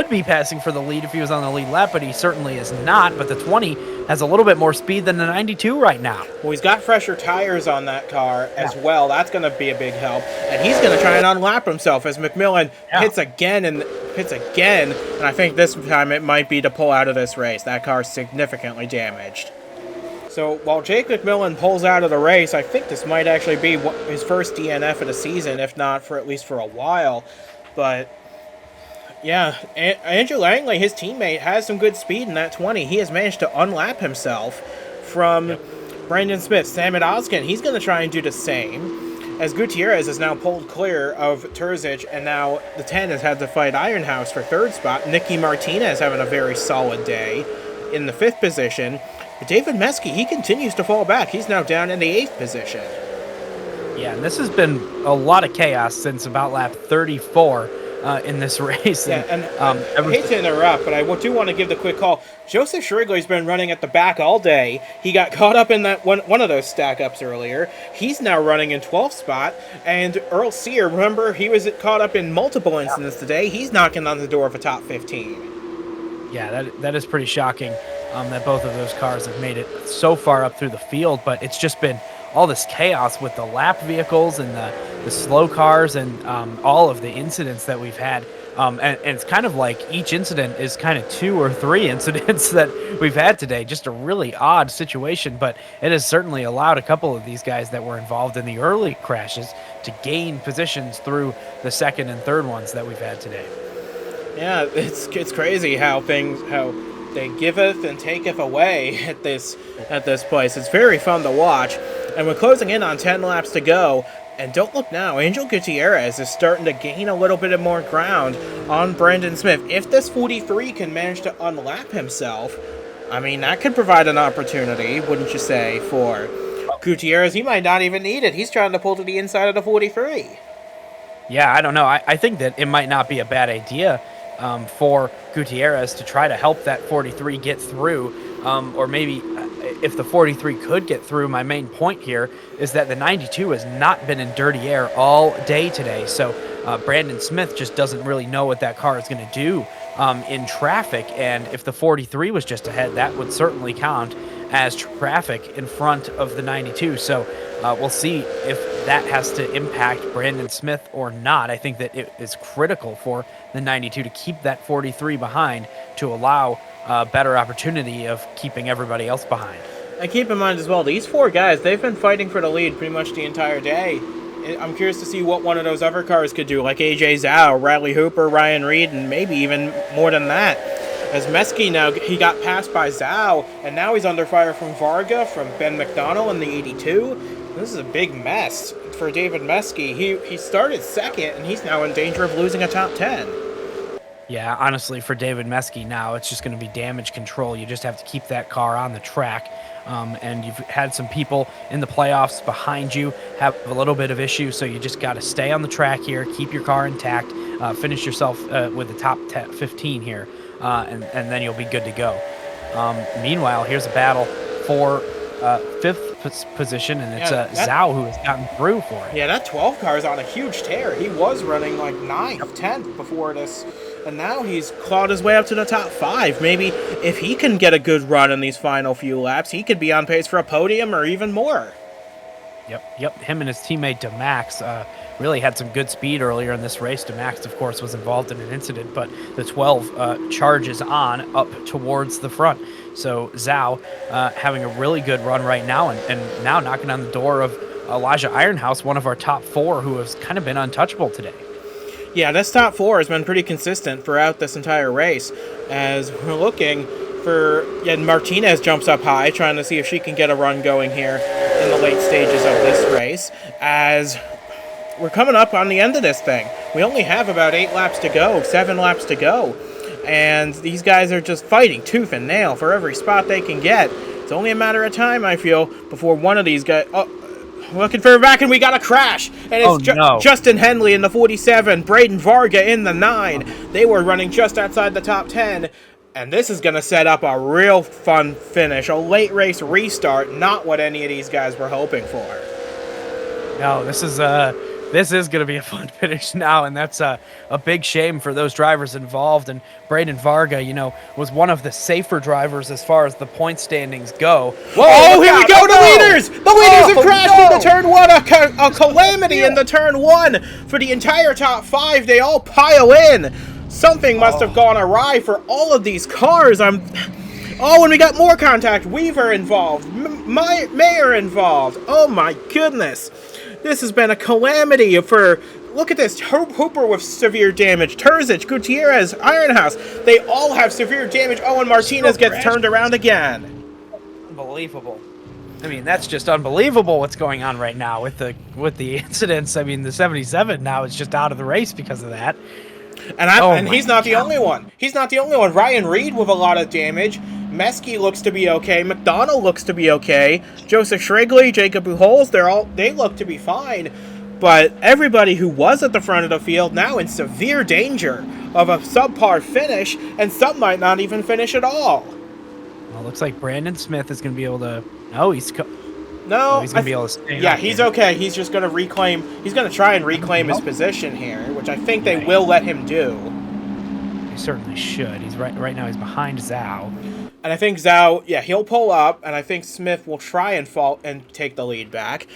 Speaker 2: be passing for the lead if he was on the lead lap, but he certainly is not. But the 20 has a little bit more speed than the 92 right now.
Speaker 1: Well, he's got fresher tires on that car as well. That's going to be a big help. And he's going to try and unlap himself as McMillan hits again. And I think this time it might be to pull out of this race. That car's significantly damaged. So while Jake McMillan pulls out of the race, I think this might actually be his first DNF of the season, if not for at least for a while. But yeah, Andrew Langley, his teammate, has some good speed in that 20. He has managed to unlap himself from Brandon Smith. Samit Oskin, he's going to try and do the same, as Gutierrez is now pulled clear of Terzic, and now the 10 has had to fight Ironhouse for third spot. Nicky Martinez having a very solid day in the 5th position. David Meske, he continues to fall back. He's now down in the 8th position.
Speaker 2: Yeah, and this has been a lot of chaos since about lap 34 in this race.
Speaker 1: Yeah, and I hate to interrupt, but I do want to give the quick call. Joseph Shrigley's been running at the back all day. He got caught up in that one of those stack-ups earlier. He's now running in 12th spot. And Earl Sear, remember, he was caught up in multiple incidents today. He's knocking on the door of a top 15.
Speaker 2: Yeah, that is pretty shocking. that both of those cars have made it so far up through the field, but it's just been all this chaos with the lap vehicles and the slow cars and all of the incidents that we've had. And it's kind of like each incident is kind of 2 or 3 incidents that we've had today. Just a really odd situation, but it has certainly allowed a couple of these guys that were involved in the early crashes to gain positions through the second and third ones that we've had today.
Speaker 1: Yeah, it's crazy how they giveth and taketh away at this place. It's very fun to watch, and we're closing in on 10 laps to go. And don't look now, Angel Gutierrez is starting to gain a little bit of more ground on Brandon Smith. If this 43 can manage to unlap himself, I mean, that could provide an opportunity, wouldn't you say, for Gutierrez? He might not even need it. He's trying to pull to the inside of the 43.
Speaker 2: Yeah, I don't know. I think that it might not be a bad idea for Gutierrez to try to help that 43 get through, or maybe if the 43 could get through. My main point here is that the 92 has not been in dirty air all day today, so Brandon Smith just doesn't really know what that car is going to do in traffic, and if the 43 was just ahead, that would certainly count as traffic in front of the 92. So we'll see if that has to impact Brandon Smith or not. I think that it is critical for the 92 to keep that 43 behind to allow a better opportunity of keeping everybody else behind.
Speaker 1: And keep in mind as well, these 4 guys, they've been fighting for the lead pretty much the entire day. I'm curious to see what one of those other cars could do, like AJ Zhao, Bradley Hooper, Ryan Reed, and maybe even more than that. As Meske now, he got passed by Zhao, and now he's under fire from Varga, from Ben McDonnell in the 82. This is a big mess for David Meske. He started second, and he's now in danger of losing a top 10.
Speaker 2: Yeah, honestly, for David Meske now, it's just going to be damage control. You just have to keep that car on the track. And you've had some people in the playoffs behind you have a little bit of issue, so you just got to stay on the track here, keep your car intact, finish yourself with the top 15 here, and then you'll be good to go. Meanwhile, here's a battle for 5th position, and it's Zhao who has gotten through for it.
Speaker 1: Yeah, that 12 car is on a huge tear. He was running like 9th, 10th before this, and now he's clawed his way up to the top 5. Maybe if he can get a good run in these final few laps, he could be on pace for a podium or even more.
Speaker 2: Yep. Him and his teammate DeMax really had some good speed earlier in this race. DeMax, of course, was involved in an incident, but the 12 charges on up towards the front. So Zhao having a really good run right now, and now knocking on the door of Elijah Ironhouse, one of our top 4 who has kind of been untouchable today.
Speaker 1: Yeah, this top 4 has been pretty consistent throughout this entire race, as we're looking for... Yeah, Martinez jumps up high, trying to see if she can get a run going here in the late stages of this race, as we're coming up on the end of this thing. We only have about 8 laps to go, 7 laps to go, and these guys are just fighting tooth and nail for every spot they can get. It's only a matter of time, I feel, before one of these guys... Oh, looking for back, and we got a crash, and it's Justin Henley in the 47, Braden Varga in the 9. They were running just outside the top 10, and this is going to set up a real fun finish, a late race restart, not what any of these guys were hoping for.
Speaker 2: No, this is going to be a fun finish now, and that's a big shame for those drivers involved. And Braden Varga, was one of the safer drivers as far as the point standings go.
Speaker 1: Whoa, here we go, the leaders! The leaders have crashed into turn 1, a calamity in the turn 1 for the entire top 5. They all pile in. Something must have gone awry for all of these cars. And we got more contact. Weaver involved, Mayer involved. Oh my goodness. This has been a calamity for... Look at this. Hooper with severe damage. Terzic, Gutierrez, Ironhouse. They all have severe damage. Oh, and Martinez gets turned around again.
Speaker 2: Unbelievable. I mean, that's just unbelievable what's going on right now with the incidents. I mean, the 77 now is just out of the race because of that.
Speaker 1: And he's not the only one. He's not the only one. Ryan Reed with a lot of damage. Meske looks to be okay. McDonnell looks to be okay. Joseph Shrigley, Jacob Pujols, they look to be fine. But everybody who was at the front of the field now in severe danger of a subpar finish, and some might not even finish at all.
Speaker 2: Well, it looks like Brandon Smith is going to be able to... he's going to be able to stay.
Speaker 1: Yeah, he's okay. He's just going to reclaim... He's going to try and reclaim his position here, which I think they will let him do.
Speaker 2: He certainly should. He's right now he's behind Zhao.
Speaker 1: And I think Zhao, yeah, he'll pull up, and I think Smith will try and fall and take the lead back.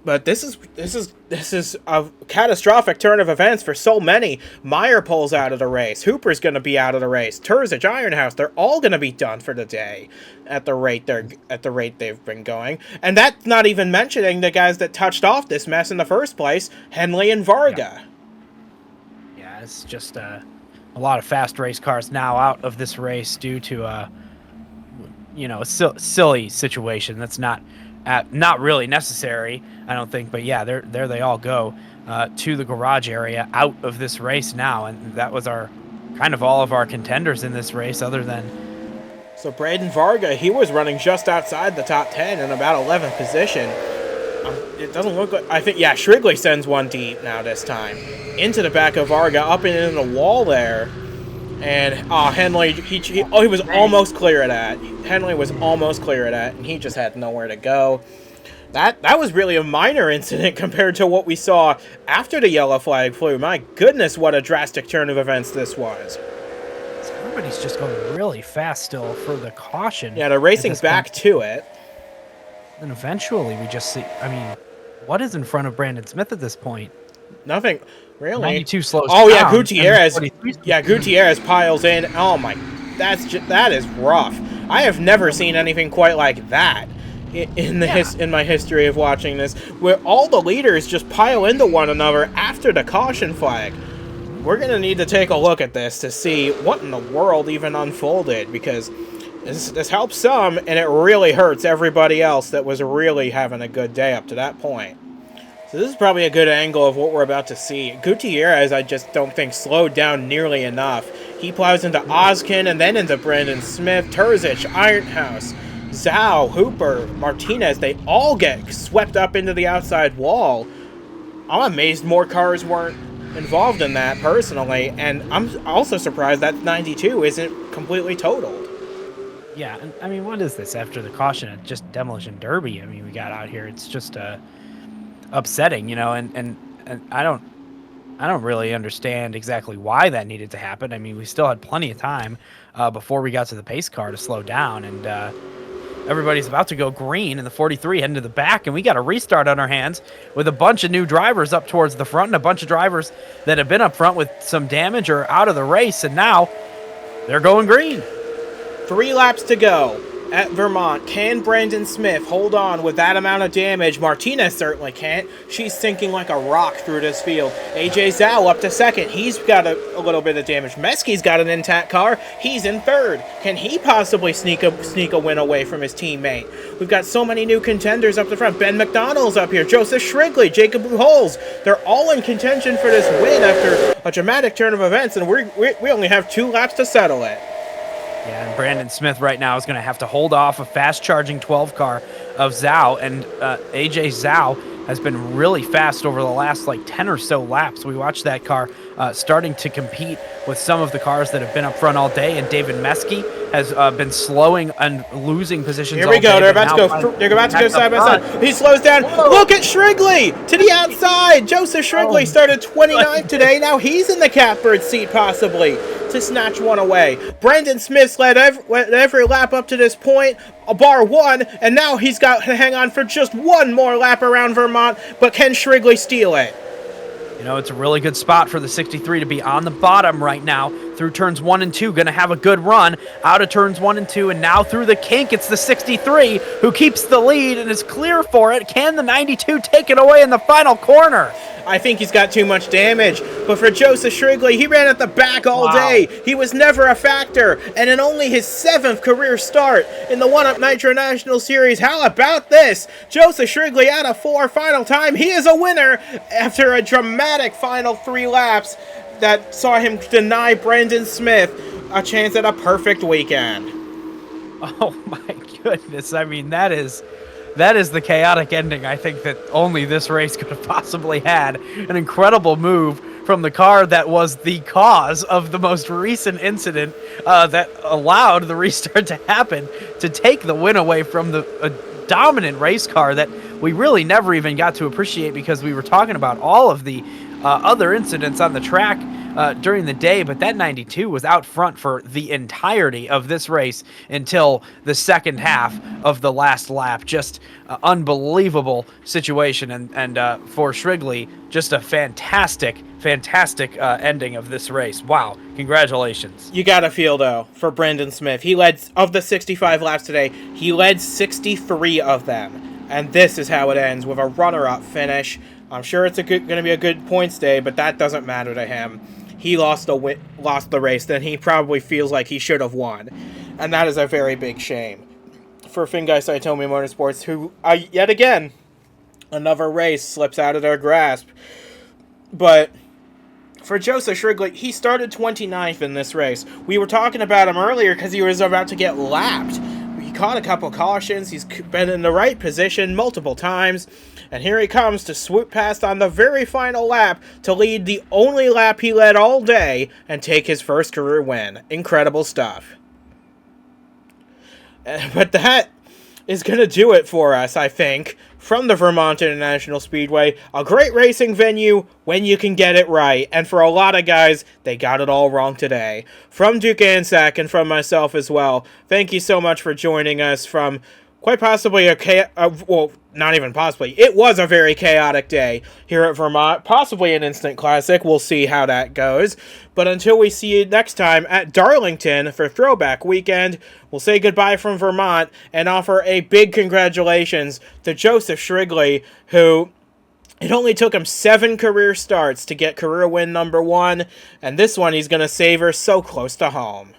Speaker 1: But this is a catastrophic turn of events for so many. Meyer pulls out of the race. Hooper's going to be out of the race. Turzic, Ironhouse, they're all going to be done for the day at the rate they've been going. And that's not even mentioning the guys that touched off this mess in the first place, Henley and Varga.
Speaker 2: Yeah, it's just a lot of fast race cars now out of this race due to a silly situation that's not really necessary, I don't think. But yeah, there they all go to the garage area out of this race now, and that was our kind of all of our contenders in this race, other than.
Speaker 1: So Braden Varga, he was running just outside the top 10 in about 11th position. It doesn't look like... I think, yeah, Shrigley sends one deep now this time. Into the back of Varga, up and in the wall there. And Henley, he was almost clear of that. Henley was almost clear of that, and he just had nowhere to go. That was really a minor incident compared to what we saw after the yellow flag flew. My goodness, what a drastic turn of events this was.
Speaker 2: Everybody's just going really fast still for the caution.
Speaker 1: Yeah, they're racing back to it.
Speaker 2: And eventually we just see... I mean, what is in front of Brandon Smith at this point?
Speaker 1: Nothing. Really?
Speaker 2: 92 slows
Speaker 1: down. Oh, yeah,
Speaker 2: Gutierrez.
Speaker 1: Gutierrez piles in. Oh, my. That is rough. I have never seen anything quite like that in my history of watching this, where all the leaders just pile into one another after the caution flag. We're going to need to take a look at this to see what in the world even unfolded, because this helps some, and it really hurts everybody else that was really having a good day up to that point. So this is probably a good angle of what we're about to see. Gutierrez, I just don't think, slowed down nearly enough. He plows into Ozkin and then into Brandon Smith, Turzic, Ironhouse, Zhao, Hooper, Martinez. They all get swept up into the outside wall. I'm amazed more cars weren't involved in that, personally. And I'm also surprised that 92 isn't completely totaled.
Speaker 2: Yeah, and I mean, what is this after the caution? It's just demolition derby. I mean, we got out here. It's just upsetting, and I don't really understand exactly why that needed to happen. I mean, we still had plenty of time before we got to the pace car to slow down, and everybody's about to go green in the 43 heading to the back, and we got a restart on our hands with a bunch of new drivers up towards the front and a bunch of drivers that have been up front with some damage or out of the race, and now they're going green.
Speaker 1: 3 laps to go at Vermont. Can Brandon Smith hold on with that amount of damage? Martinez certainly can't. She's sinking like a rock through this field. AJ Zhao up to second. He's got a little bit of damage. Meskey's got an intact car. He's in third. Can he possibly sneak a win away from his teammate? We've got so many new contenders up the front. Ben McDonald's up here. Joseph Shrigley, Jacob Buchholz. They're all in contention for this win after a dramatic turn of events, and we only have 2 laps to settle it.
Speaker 2: Yeah, and Brandon Smith right now is going to have to hold off a fast-charging 12 car of Zhao, and AJ Zhao has been really fast over the last 10 or so laps. We watched that car starting to compete with some of the cars that have been up front all day, and David Meskey has been slowing and losing positions.
Speaker 1: Here we go. They're about to go side by side. He slows down. Whoa. Look at Shrigley to the outside. Joseph Shrigley started 29th today. Now he's in the catbird seat possibly to snatch one away. Brandon Smith's led every lap up to this point, bar one, and now he's got to hang on for just one more lap around Vermont, but can Shrigley steal it?
Speaker 2: It's a really good spot for the 63 to be on the bottom right now through turns 1 and 2. Going to have a good run out of turns 1 and 2, and now through the kink, it's the 63 who keeps the lead and is clear for it. Can the 92 take it away in the final corner?
Speaker 1: I think he's got too much damage. But for Joseph Shrigley, he ran at the back all day. He was never a factor. And in only his 7th career start in the one-up Nitro National Series, how about this? Joseph Shrigley out of 4 final time. He is a winner after a dramatic final 3 laps that saw him deny Brandon Smith a chance at a perfect weekend.
Speaker 2: Oh my goodness. I mean, that is the chaotic ending I think that only this race could have possibly had. An incredible move from the car that was the cause of the most recent incident that allowed the restart to happen, to take the win away from a dominant race car that we really never even got to appreciate because we were talking about all of the other incidents on the track during the day, but that 92 was out front for the entirety of this race until the second half of the last lap. Just unbelievable situation, and for Shrigley, just a fantastic ending of this race. Wow, congratulations.
Speaker 1: You gotta feel, though, for Brendan Smith. He led, of the 65 laps today, he led 63 of them. And this is how it ends, with a runner-up finish. I'm sure it's going to be a good points day, but that doesn't matter to him. He lost the race, then he probably feels like he should have won. And that is a very big shame for Fingai Saitomi Motorsports, who, yet again, another race slips out of their grasp. But for Joseph Shrigley, he started 29th in this race. We were talking about him earlier because he was about to get lapped. He caught a couple cautions. He's been in the right position multiple times. And here he comes to swoop past on the very final lap to lead the only lap he led all day and take his first career win. Incredible stuff. But that is going to do it for us, I think, from the Vermont International Speedway. A great racing venue when you can get it right. And for a lot of guys, they got it all wrong today. From Duke Ansack and from myself as well, thank you so much for joining us from quite possibly well, not even possibly. It was a very chaotic day here at Vermont. Possibly an instant classic. We'll see how that goes. But until we see you next time at Darlington for Throwback Weekend, we'll say goodbye from Vermont and offer a big congratulations to Joseph Shrigley, who it only took him 7 career starts to get career win number 1. And this one he's going to savor so close to home.